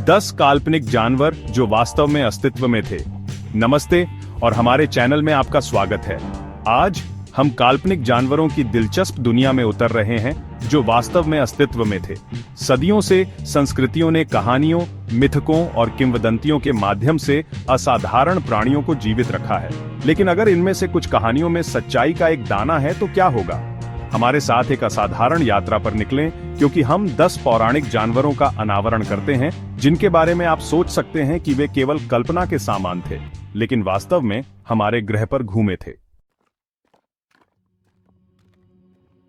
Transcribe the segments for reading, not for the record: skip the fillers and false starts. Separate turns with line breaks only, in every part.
10 काल्पनिक जानवर जो वास्तव में अस्तित्व में थे। नमस्ते और हमारे चैनल में आपका स्वागत है। आज हम काल्पनिक जानवरों की दिलचस्प दुनिया में उतर रहे हैं जो वास्तव में अस्तित्व में थे। सदियों से संस्कृतियों ने कहानियों, मिथकों और किंवदंतियों के माध्यम से असाधारण प्राणियों को जीवित रखा है। लेकिन अगर इनमें से कुछ कहानियों में सच्चाई का एक दाना है तो क्या होगा? हमारे साथ एक असाधारण यात्रा पर निकलें, क्योंकि हम 10 पौराणिक जानवरों का अनावरण करते हैं जिनके बारे में आप सोच सकते हैं कि वे केवल कल्पना के सामान थे, लेकिन वास्तव में हमारे ग्रह पर घूमे थे।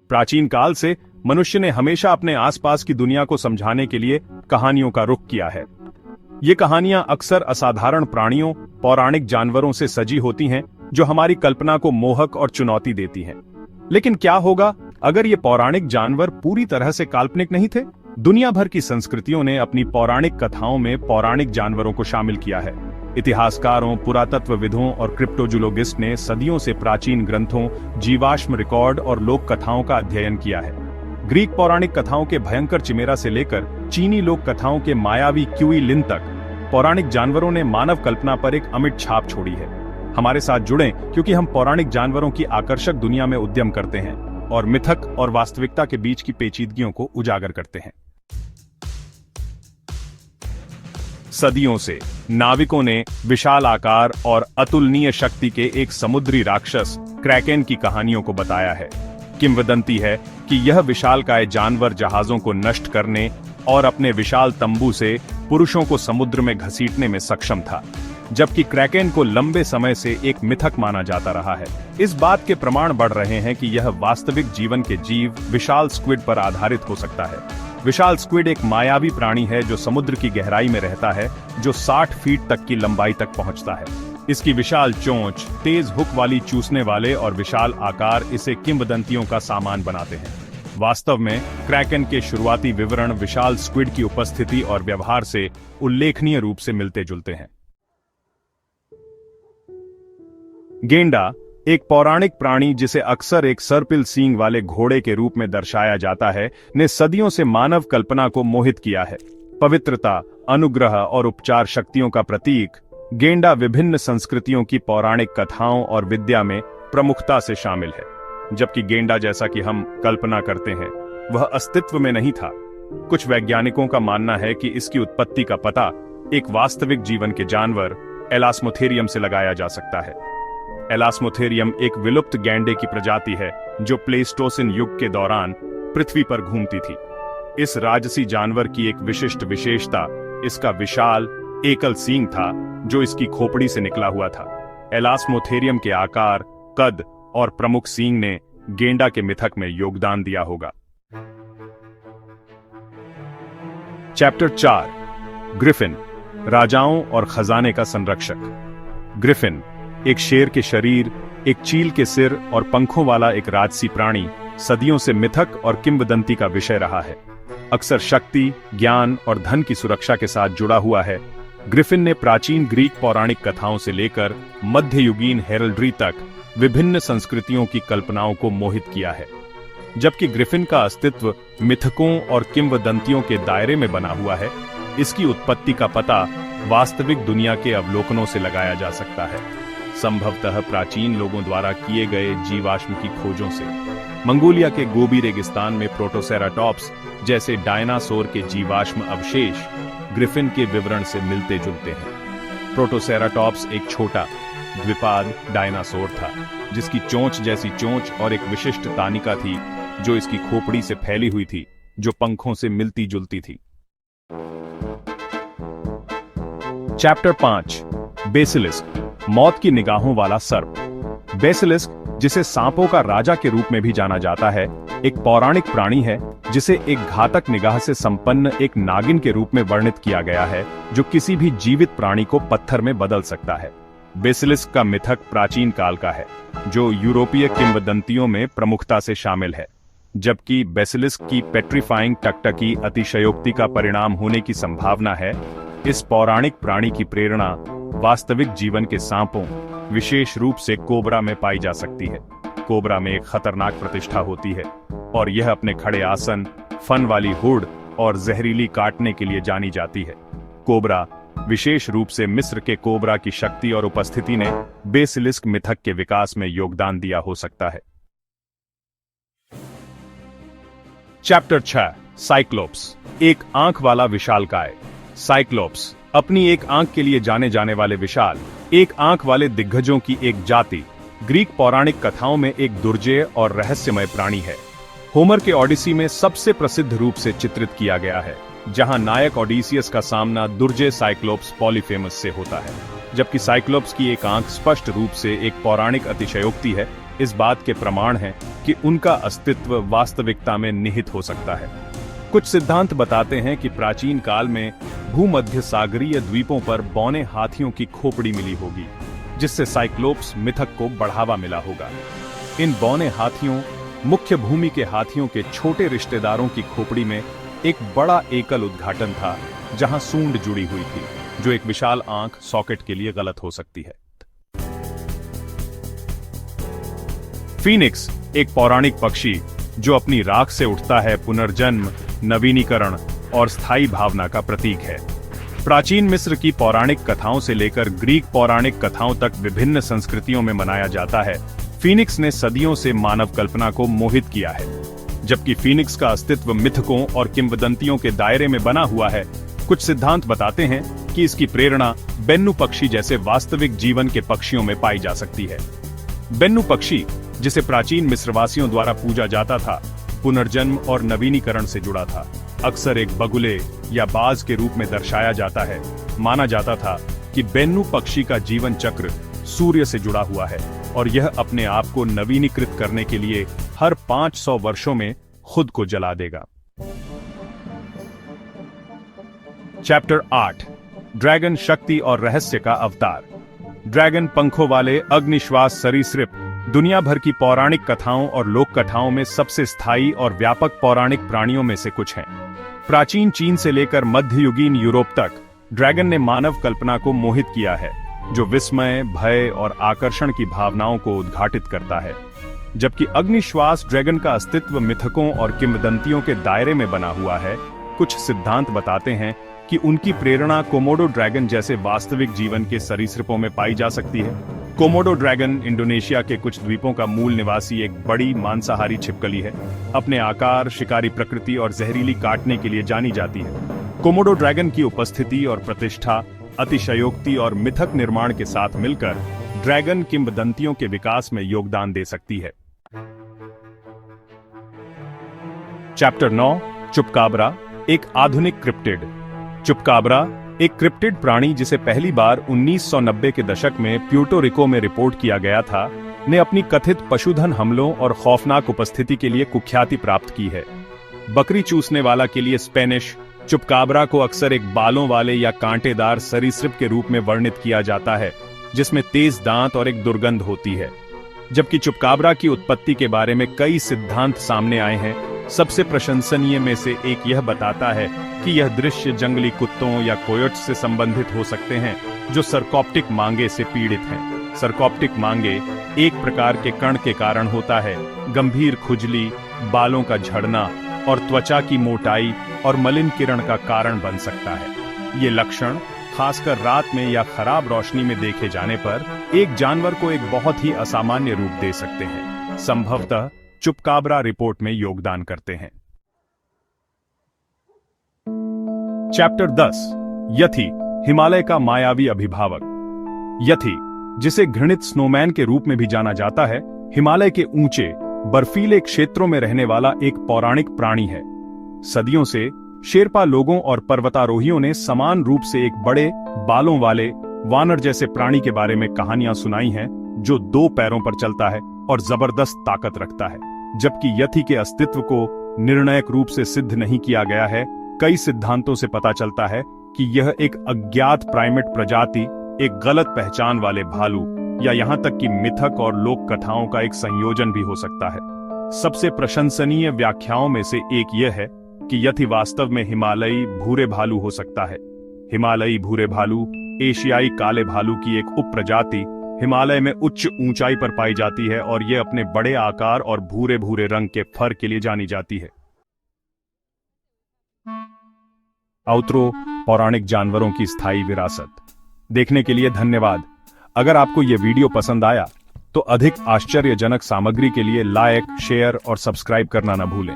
प्राचीन काल से मनुष्य ने हमेशा अपने आसपास की दुनिया को समझाने के लिए कहानियों का रुख किया है। ये कहानियां अक्सर असाधारण प्राणियों, पौराणिक जानवरों से सजी होती हैं जो हमारी कल्पना को मोहक और चुनौती देती हैं। लेकिन क्या होगा अगर ये पौराणिक जानवर पूरी तरह से काल्पनिक नहीं थे? दुनिया भर की संस्कृतियों ने अपनी पौराणिक कथाओं में पौराणिक जानवरों को शामिल किया है। इतिहासकारों, पुरातत्वविदों और क्रिप्टोजूलोगिस्ट ने सदियों से प्राचीन ग्रंथों, जीवाश्म रिकॉर्ड और लोक कथाओं का अध्ययन किया है। ग्रीक पौराणिक कथाओं के भयंकर चिमेरा से लेकर चीनी लोक कथाओं के मायावी क्यूइलिन तक पौराणिक जानवरों ने मानव कल्पना पर एक अमिट छाप छोड़ी है। हमारे साथ जुड़ें, क्योंकि हम पौराणिक जानवरों की आकर्षक दुनिया में उद्यम करते हैं और मिथक और वास्तविकता के बीच की पेचीदगियों को उजागर करते हैं। सदियों से नाविकों ने विशाल आकार और अतुलनीय शक्ति के एक समुद्री राक्षस क्रैकेन की कहानियों को बताया है। किंवदंती है कि यह विशालकाय जानवर जहाजों को नष्ट करने और अपने विशाल तंबू से पुरुषों को समुद्र में घसीटने में सक्षम था, जबकि क्रैकेन को लंबे समय से एक मिथक माना जाता रहा है। इस बात के प्रमाण बढ़ रहे हैं कि यह वास्तविक जीवन के जीव विशाल स्क्विड पर आधारित हो सकता है। विशाल स्क्विड एक मायावी प्राणी है जो समुद्र की गहराई में रहता है, जो 60 फीट तक की लंबाई तक पहुंचता है। इसकी विशाल चोंच, तेज हुक वाली चूसने वाले और विशाल आकार इसे किंवदंतियों का सामान बनाते हैं। वास्तव में क्रैकेन के शुरुआती विवरण विशाल स्क्विड की उपस्थिति और व्यवहार से उल्लेखनीय रूप से मिलते जुलते हैं। गेंडा, एक पौराणिक प्राणी जिसे अक्सर एक सर्पिल सींग वाले घोड़े के रूप में दर्शाया जाता है, ने सदियों से मानव कल्पना को मोहित किया है। पवित्रता, अनुग्रह और उपचार शक्तियों का प्रतीक, गेंडा विभिन्न संस्कृतियों की पौराणिक कथाओं और विद्या में प्रमुखता से शामिल है। जबकि गेंडा जैसा कि हम कल्पना करते हैं, वह अस्तित्व में नहीं था। कुछ वैज्ञानिकों का मानना है कि इसकी उत्पत्ति का पता एक वास्तविक जीवन के जानवर एलास्मोथेरियम से लगाया जा सकता है। एलास्मोथेरियम एक विलुप्त गैंडे की प्रजाति है जो प्लेस्टोसिन युग के दौरान पृथ्वी पर घूमती थी। इस राजसी जानवर की एक विशिष्ट विशेषता इसका विशाल एकल सींग था जो इसकी खोपड़ी से निकला हुआ था। एलास्मोथेरियम के आकार, कद और प्रमुख सींग ने गेंडा के मिथक में योगदान दिया होगा। चैप्टर 4, ग्रिफिन, राजाओं और खजाने का संरक्षक। ग्रिफिन एक शेर के शरीर, एक चील के सिर और पंखों वाला एक राजसी प्राणी सदियों से मिथक और किंवदंती का विषय रहा है। अक्सर शक्ति, ज्ञान और धन की सुरक्षा के साथ जुड़ा हुआ है। ग्रिफिन ने प्राचीन ग्रीक पौराणिक कथाओं से लेकर मध्ययुगीन हेरल्ड्री तक विभिन्न संस्कृतियों की कल्पनाओं को मोहित किया है। जबकि ग्रिफिन का अस्तित्व मिथकों और किंवदंतियों के दायरे में बना हुआ है, इसकी उत्पत्ति का पता वास्तविक दुनिया के अवलोकनों से लगाया जा सकता है, संभवतः प्राचीन लोगों द्वारा किए गए जीवाश्म की खोजों से। मंगोलिया के गोबी रेगिस्तान में प्रोटोसेराटॉप्स जैसे डायनासोर के जीवाश्म अवशेष ग्रिफिन के विवरण से मिलते जुलते हैं। प्रोटोसेराटॉप्स एक छोटा द्विपाद डायनासोर था जिसकी चोंच जैसी चोंच और एक विशिष्ट तानिका थी जो इसकी खोपड़ी से फैली हुई थी, जो पंखों से मिलती जुलती थी। चैप्टर 5, बेसिलिस्क, मौत की निगाहों वाला सर्प। बेसिलिस्क, जिसे सांपों का राजा के रूप में भी जाना जाता है, एक पौराणिक प्राणी है जिसे एक घातक निगाह से संपन्न एक नागिन के रूप में वर्णित किया गया है जो किसी भी जीवित प्राणी को पत्थर में बदल सकता है। बेसिलिस्क का मिथक प्राचीन काल का है जो यूरोपीय किंवदंतियों में प्रमुखता से शामिल है। जबकि बेसिलिस्क की पेट्रीफाइंग टकटकी अतिशयोक्ति का परिणाम होने की संभावना है, इस पौराणिक प्राणी की प्रेरणा वास्तविक जीवन के सांपों, विशेष रूप से कोबरा में पाई जा सकती है। कोबरा में एक खतरनाक प्रतिष्ठा होती है और यह अपने खड़े आसन, फन वाली हुड और जहरीली काटने के लिए जानी जाती है। कोबरा, विशेष रूप से मिस्र के कोबरा की शक्ति और उपस्थिति ने बेसिलिस्क मिथक के विकास में योगदान दिया हो सकता है। चैप्टर 6 साइक्लोप्स, एक आंख वाला विशालकाय। साइक्लोप्स अपनी एक आंख के लिए जाने जाने वाले विशाल, एक आंख वाले दिग्गजों की एक जाति, ग्रीक पौराणिक कथाओं में एक दुर्जेय और रहस्यमय प्राणी है। होमर के ओडिसी में सबसे प्रसिद्ध रूप से चित्रित किया गया है, जहां नायक ओडिसियस का सामना दुर्जेय साइक्लोप्स पॉलीफेमस से होता है। जबकि साइक्लोप्स की एक आंख स्पष्ट रूप से एक पौराणिक अतिशयोक्ति है, इस बात के प्रमाण हैं कि उनका अस्तित्व वास्तविकता में निहित हो सकता है। कुछ सिद्धांत बताते हैं कि प्राचीन काल में भूमध्य सागरीय द्वीपों पर बौने हाथियों की खोपड़ी मिली होगी, जिससे साइक्लोप्स मिथक को बढ़ावा मिला होगा। इन बौने हाथियों मुख्य भूमि के हाथियों के छोटे रिश्तेदारों की खोपड़ी में एक बड़ा एकल उद्घाटन था, जहां सूंड जुड़ी हुई थी, जो एक विशाल आंख सॉकेट के लिए गलत हो सकती है। फीनिक्स एक पौराणिक पक्षी जो अपनी राख से उठता है, पुनर्जन्म, नवीनीकरण और स्थायी भावना का प्रतीक है। प्राचीन मिस्र की पौराणिक कथाओं से लेकर ग्रीक पौराणिक कथाओं तक विभिन्न संस्कृतियों में मनाया जाता है। फीनिक्स ने सदियों से मानव कल्पना को मोहित किया है। जबकि फीनिक्स का अस्तित्व मिथकों और किंवदंतियों के दायरे में बना हुआ है, कुछ सिद्धांत बताते हैं कि इसकी प्रेरणा बेन्नु पक्षी जैसे वास्तविक जीवन के पक्षियों में पाई जा सकती है। बेन्नु पक्षी, जिसे प्राचीन मिस्रवासियों द्वारा पूजा जाता था, पुनर्जन्म और नवीनीकरण से जुड़ा था। अक्सर एक बगुले या बाज के रूप में दर्शाया जाता है। माना जाता था कि बेन्नु पक्षी का जीवन चक्र सूर्य से जुड़ा हुआ है और यह अपने आप को नवीनीकृत करने के लिए हर 500 वर्षों में खुद को जला देगा। चैप्टर 8 ड्रैगन, शक्ति और रहस्य का अवतार। ड्रैगन पंखों वाले अग्निश्वास सरीसृप दुनिया भर की पौराणिक कथाओं और लोक कथाओं में सबसे स्थायी और व्यापक पौराणिक प्राणियों में से कुछ हैं। प्राचीन चीन से लेकर मध्ययुगीन यूरोप तक ड्रैगन ने मानव कल्पना को मोहित किया है, जो विस्मय, भय और आकर्षण की भावनाओं को उद्घाटित करता है। जबकि अग्निश्वास ड्रैगन का अस्तित्व मिथकों और किंवदंतियों के दायरे में बना हुआ है, कुछ सिद्धांत बताते हैं कि उनकी प्रेरणा कोमोडो ड्रैगन जैसे वास्तविक जीवन के सरीसृपों में पाई जा सकती है। कोमोडो ड्रैगन इंडोनेशिया के कुछ द्वीपों का मूल निवासी एक बड़ी मांसाहारी छिपकली है। अपने आकार, शिकारी प्रकृति और जहरीली काटने के लिए जानी जाती है। कोमोडो ड्रैगन की उपस्थिति और प्रतिष्ठा अतिशयोक्ति और मिथक निर्माण के साथ मिलकर ड्रैगन किंवदंतियों के विकास में योगदान दे सकती है। चैप्टर 9 चुपकाब्रा, एक आधुनिक क्रिप्टिड। चुपकाब्रा एक क्रिप्टिड प्राणी जिसे पहली बार 1990 के दशक में प्यूर्टो रिको में रिपोर्ट किया गया था, ने अपनी कथित पशुधन हमलों और खौफनाक उपस्थिति के लिए कुख्याति प्राप्त की है। बकरी चूसने वाला के लिए स्पेनिश चुपकाब्रा को अक्सर एक बालों वाले या कांटेदार सरीसृप के रूप में वर्णित किया जाता है, जिसमें तेज दांत और एक दुर्गंध होती है। जबकि चुपकाब्रा की उत्पत्ति के बारे में कई सिद्धांत सामने आए हैं, सबसे प्रशंसनीय में से एक यह बताता है कि यह दृश्य जंगली कुत्तों या कोयोट्स से संबंधित हो सकते हैं, जो सरकॉप्टिक मांगे से पीड़ित हैं। सरकॉप्टिक मांगे एक प्रकार के कण के कारण होता है। गंभीर खुजली, बालों का झड़ना और त्वचा की मोटाई और मलिन किरण का कारण बन सकता है। ये लक्षण खासकर रात में या खराब रोशनी में देखे जाने पर एक जानवर को एक बहुत ही असामान्य रूप दे सकते हैं। संभवतः चुपकाब्रा रिपोर्ट में योगदान करते हैं। चैप्टर 10 यथी, हिमालय का मायावी अभिभावक। यथी, जिसे घृणित स्नोमैन के रूप में भी जाना जाता है, हिमालय के ऊंचे बर्फीले क्षेत्रों में रहने वाला एक पौराणिक प्राणी है। सदियों से शेरपा लोगों और पर्वतारोहियों ने समान रूप से एक बड़े बालों वाले वानर जैसे प्राणी के बारे में कहानियां सुनाई हैं, जो 2 पैरों पर चलता है और जबरदस्त ताकत रखता है। जबकि यथी के अस्तित्व को निर्णायक रूप से सिद्ध नहीं किया गया है, कई सिद्धांतों से पता चलता है कि यह एक अज्ञात प्राइमेट प्रजाति, एक गलत पहचान वाले भालू या यहां तक कि मिथक और लोक कथाओं का एक संयोजन भी हो सकता है। सबसे प्रशंसनीय व्याख्याओं में से एक यह है कि यथी वास्तव में हिमालयी भूरे भालू हो सकता है। हिमालयी भूरे भालू एशियाई काले भालू की एक उपप्रजाति हिमालय में उच्च ऊंचाई पर पाई जाती है और यह अपने बड़े आकार और भूरे भूरे रंग के फर के लिए जानी जाती है। आउटरो, पौराणिक जानवरों की स्थायी विरासत। देखने के लिए धन्यवाद। अगर आपको यह वीडियो पसंद आया तो अधिक आश्चर्यजनक सामग्री के लिए लाइक, शेयर और सब्सक्राइब करना न भूलें।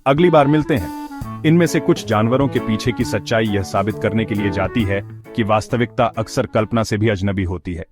अगली बार मिलते हैं। इनमें से कुछ जानवरों के पीछे की सच्चाई यह साबित करने के लिए जाती है कि वास्तविकता अक्सर कल्पना से भी अजनबी होती है।